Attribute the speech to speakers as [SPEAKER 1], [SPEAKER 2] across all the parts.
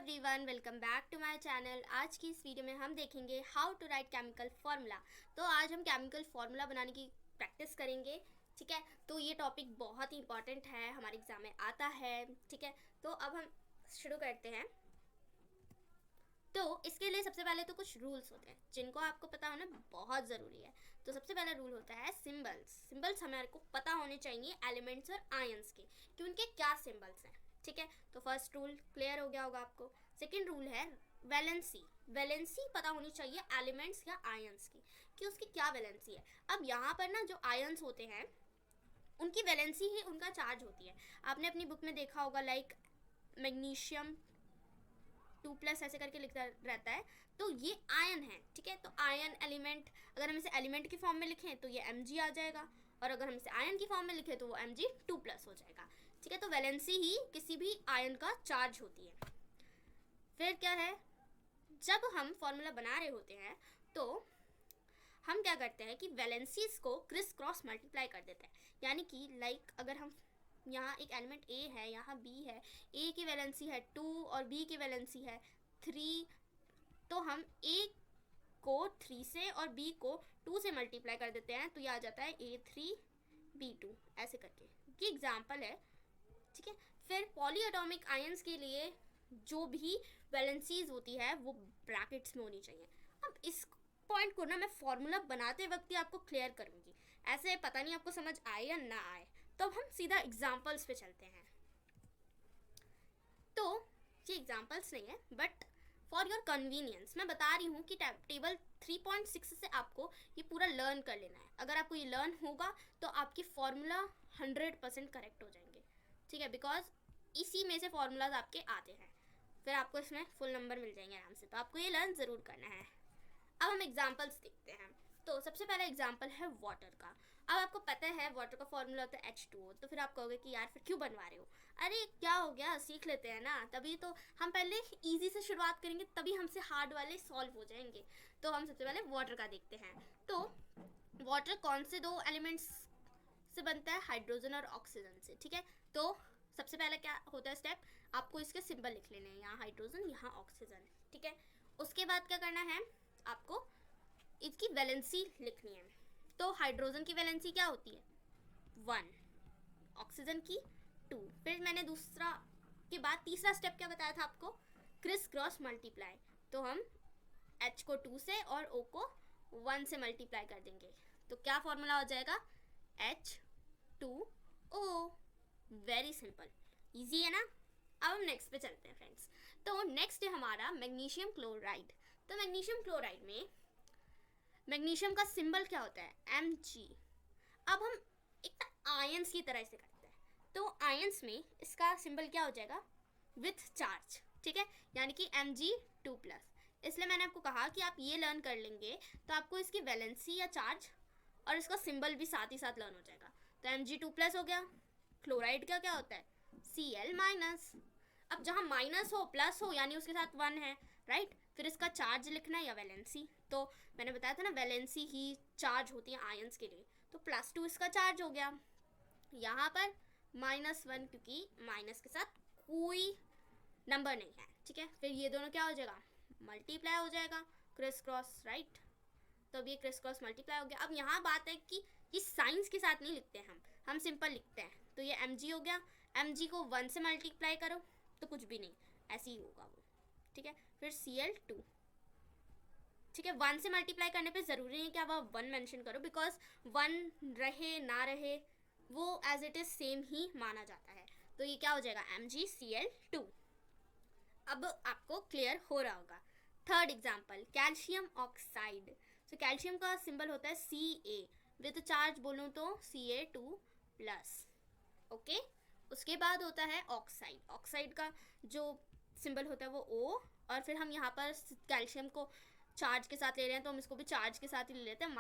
[SPEAKER 1] Everyone, welcome back to my channel. आज की इस वीडियो में हम देखेंगे how to write chemical formula. तो आज हम केमिकल फार्मूला बनाने की प्रैक्टिस करेंगे। ठीक है, तो ये टॉपिक बहुत ही इंपॉर्टेंट है, हमारे एग्जाम में आता है। ठीक है, तो अब हम शुरू करते हैं। तो इसके लिए सबसे पहले तो कुछ रूल्स होते हैं जिनको आपको पता होना बहुत ज़रूरी है। तो सबसे पहला रूल होता है सिंबल्स हमारे को पता होने चाहिए एलिमेंट्स और आयंस के, कि उनके क्या सिंबल्स हैं। ठीक है, तो फर्स्ट रूल क्लियर हो गया होगा आपको। सेकेंड रूल है वैलेंसी पता होनी चाहिए एलिमेंट्स या आयंस की, कि उसकी क्या वैलेंसी है। अब यहाँ पर ना जो आयंस होते हैं उनकी वैलेंसी ही उनका चार्ज होती है। आपने अपनी बुक में देखा होगा, लाइक मैग्नीशियम 2+ ऐसे करके लिखता रहता है, तो ये आयन है। ठीक है, तो आयन एलिमेंट, अगर हम इसे एलिमेंट की फॉर्म में लिखें तो ये Mg आ जाएगा, और अगर हम इसे आयन की फॉर्म में लिखें तो वो Mg2+ हो जाएगा। ठीक है, तो वैलेंसी ही किसी भी आयन का चार्ज होती है। फिर क्या है, जब हम फॉर्मूला बना रहे होते हैं तो हम क्या करते हैं कि वैलेंसीज को क्रिस क्रॉस मल्टीप्लाई कर देते हैं। यानी कि लाइक अगर हम यहाँ एक एलिमेंट A है, यहाँ B है, A की वैलेंसी है 2 और B की वैलेंसी है 3, तो हम A को 3 से और B को 2 से मल्टीप्लाई कर देते हैं, तो ये आ जाता है A3B2 ऐसे करके। ये एग्जाम्पल है। ठीक है, फिर पॉलीएटॉमिक आयंस के लिए जो भी वैलेंसीज होती है वो ब्रैकेट्स में होनी चाहिए। अब इस पॉइंट को ना मैं फॉर्मूला बनाते वक्त ही आपको क्लियर करूँगी, ऐसे पता नहीं आपको समझ आए या ना आए। तो अब हम सीधा एग्जाम्पल्स पे चलते हैं। तो ये एग्जाम्पल्स नहीं है, बट फॉर योर कन्वीनियंस मैं बता रही हूँ कि टेबल 3.6 से आपको ये पूरा लर्न कर लेना है। अगर आपको ये लर्न होगा तो आपकी फॉर्मूला 100% करेक्ट हो जाएंगे। ठीक है, बिकॉज इसी में से फॉर्मूलाज आपके आते हैं, फिर आपको इसमें फुल नंबर मिल जाएंगे आराम से। तो आपको ये लर्न ज़रूर करना है। अब हम एग्जाम्पल्स देखते हैं। तो सबसे पहला एग्जाम्पल है वाटर का। अब आपको पता है वाटर का फॉर्मूला होता है H2O, तो फिर आप कहोगे कि यार फिर क्यों बनवा रहे हो। अरे क्या हो गया, सीख लेते हैं ना। तभी तो हम पहले इजी से शुरुआत करेंगे, तभी हमसे हार्ड वाले सॉल्व हो जाएंगे। तो हम सबसे पहले वाटर का देखते हैं। तो वाटर कौन से दो एलिमेंट्स से बनता है, हाइड्रोजन और ऑक्सीजन से। ठीक है, तो सबसे पहले क्या होता है स्टेप, आपको इसके सिंबल लिख लेने हैं, यहाँ हाइड्रोजन यहाँ ऑक्सीजन। ठीक है, उसके बाद क्या करना है, आपको इसकी वैलेंसी लिखनी है। तो हाइड्रोजन की वैलेंसी क्या होती है 1, ऑक्सीजन की 2। फिर मैंने दूसरा के बाद तीसरा स्टेप क्या बताया था आपको, क्रिस क्रॉस मल्टीप्लाई। तो हम H को 2 से और O को 1 से मल्टीप्लाई कर देंगे, तो क्या फॉर्मूला हो जाएगा H2O। वेरी सिंपल, इजी है ना। अब हम नेक्स्ट पे चलते हैं फ्रेंड्स। तो नेक्स्ट है हमारा मैग्नीशियम क्लोराइड। तो मैग्नीशियम क्लोराइड में मैग्नीशियम का सिंबल क्या होता है Mg। अब हम एक आयंस की तरह से करते हैं, तो आयंस में इसका सिंबल क्या हो जाएगा विथ चार्ज। ठीक है, यानी कि Mg2+। इसलिए मैंने आपको कहा कि आप ये लर्न कर लेंगे तो आपको इसकी वैलेंसी या चार्ज और इसका सिंबल भी साथ ही साथ लर्न हो जाएगा। तो Mg2+ हो गया। क्लोराइड का क्या होता है Cl-। अब जहाँ माइनस हो प्लस हो यानी उसके साथ 1 है, राइट। फिर इसका चार्ज लिखना है या वैलेंसी। तो मैंने बताया था ना वैलेंसी ही चार्ज होती है आयंस के लिए, तो +2 इसका चार्ज हो गया। यहाँ पर -1 क्योंकि माइनस के साथ कोई नंबर नहीं है। ठीक है, फिर ये दोनों क्या हो जाएगा मल्टीप्लाई हो जाएगा, क्रिस क्रॉस, राइट। तो अब ये क्रिस क्रॉस मल्टीप्लाई हो गया। अब यहाँ बात है कि ये साइंस के साथ नहीं लिखते हैं हम सिंपल लिखते हैं। तो ये Mg हो गया, Mg को 1 से मल्टीप्लाई करो तो कुछ भी नहीं, ऐसे ही होगा वो। ठीक है, फिर Cl2। ठीक है, 1 से मल्टीप्लाई करने पे ज़रूरी नहीं कि आप 1 मेंशन करो, बिकॉज 1 रहे ना रहे वो एज इट इज़ सेम ही माना जाता है। तो ये क्या हो जाएगा MgCl2। अब आपको क्लियर हो रहा होगा। Third example calcium oxide. तो कैल्शियम का सिंबल होता है Ca, विद चार्ज बोलूँ तो Ca2+। ओके, उसके बाद होता है ऑक्साइड। ऑक्साइड का जो सिंबल होता है वो O, और फिर हम यहाँ पर कैल्शियम को चार्ज के साथ ले रहे हैं तो हम इसको भी चार्ज के साथ ही ले लेते हैं,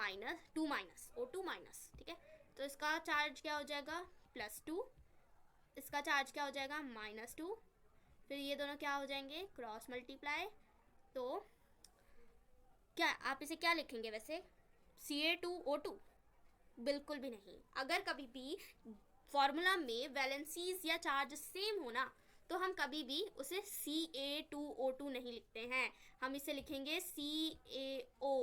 [SPEAKER 1] O2-। ठीक है, तो इसका चार्ज क्या हो जाएगा +2, इसका चार्ज क्या हो जाएगा -2। फिर ये दोनों क्या हो जाएंगे क्रॉस मल्टीप्लाई। तो क्या आप इसे क्या लिखेंगे वैसे Ca2O2? बिल्कुल भी नहीं। अगर कभी भी फॉर्मूला में वैलेंसीज या चार्ज सेम हो ना तो हम कभी भी उसे Ca2O2 नहीं लिखते हैं, हम इसे लिखेंगे CaO,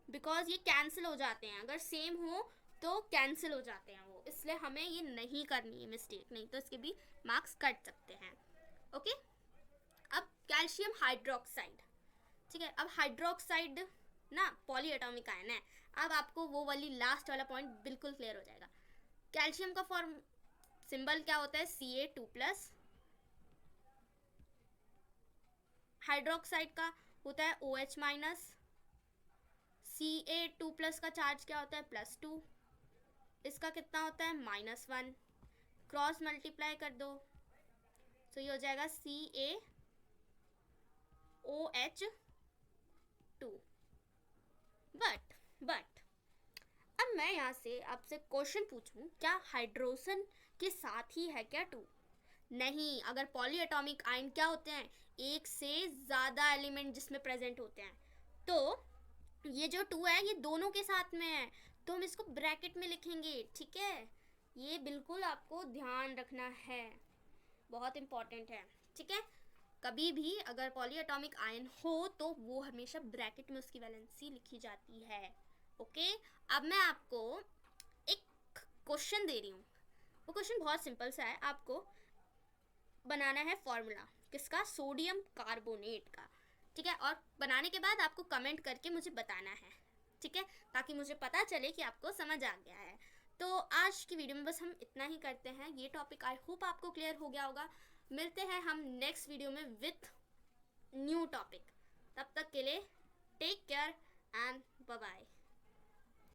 [SPEAKER 1] बिकॉज ये कैंसिल हो जाते हैं, अगर सेम हो तो कैंसिल हो जाते हैं वो, इसलिए हमें ये नहीं करनी है मिस्टेक, नहीं तो इसके भी मार्क्स कट सकते हैं। ओके, अब कैल्शियम हाइड्रोक्साइड, ठीक है, अब हाइड्रोक्साइड ना पॉलीएटॉमिक आयन है, अब आपको वो वाली लास्ट वाला पॉइंट बिल्कुल क्लियर हो जाएगा। कैल्शियम का फॉर्म सिंबल क्या होता है, Ca2+, हाइड्रोक्साइड का होता है OH-, Ca2+ का चार्ज क्या होता है, +2, इसका कितना होता है, -1, क्रॉस मल्टीप्लाई कर दो तो ये हो जाएगा CaOH2। बट अब मैं यहाँ से आपसे क्वेश्चन पूछूं, क्या हाइड्रोजन के साथ ही है क्या 2? नहीं, अगर पॉलीएटॉमिक आयन क्या होते हैं, एक से ज़्यादा एलिमेंट जिसमें प्रेजेंट होते हैं, तो ये जो 2 है ये दोनों के साथ में है, तो हम इसको ब्रैकेट में लिखेंगे, ठीक है, ये बिल्कुल आपको ध्यान रखना है, बहुत इंपॉर्टेंट है, ठीक है। कभी भी अगर पॉलीएटॉमिक आयन हो तो वो हमेशा ब्रैकेट में उसकी वैलेंसी लिखी जाती है। ओके, अब मैं आपको एक क्वेश्चन दे रही हूँ, वो क्वेश्चन बहुत सिंपल सा है, आपको बनाना है फॉर्मूला किसका, सोडियम कार्बोनेट का, ठीक है, और बनाने के बाद आपको कमेंट करके मुझे बताना है, ठीक है, ताकि मुझे पता चले कि आपको समझ आ गया है। तो आज की वीडियो में बस हम इतना ही करते हैं, ये टॉपिक आई होप आपको क्लियर हो गया होगा। मिलते हैं हम नेक्स्ट वीडियो में विथ न्यू टॉपिक, तब तक के लिए take care and bye bye.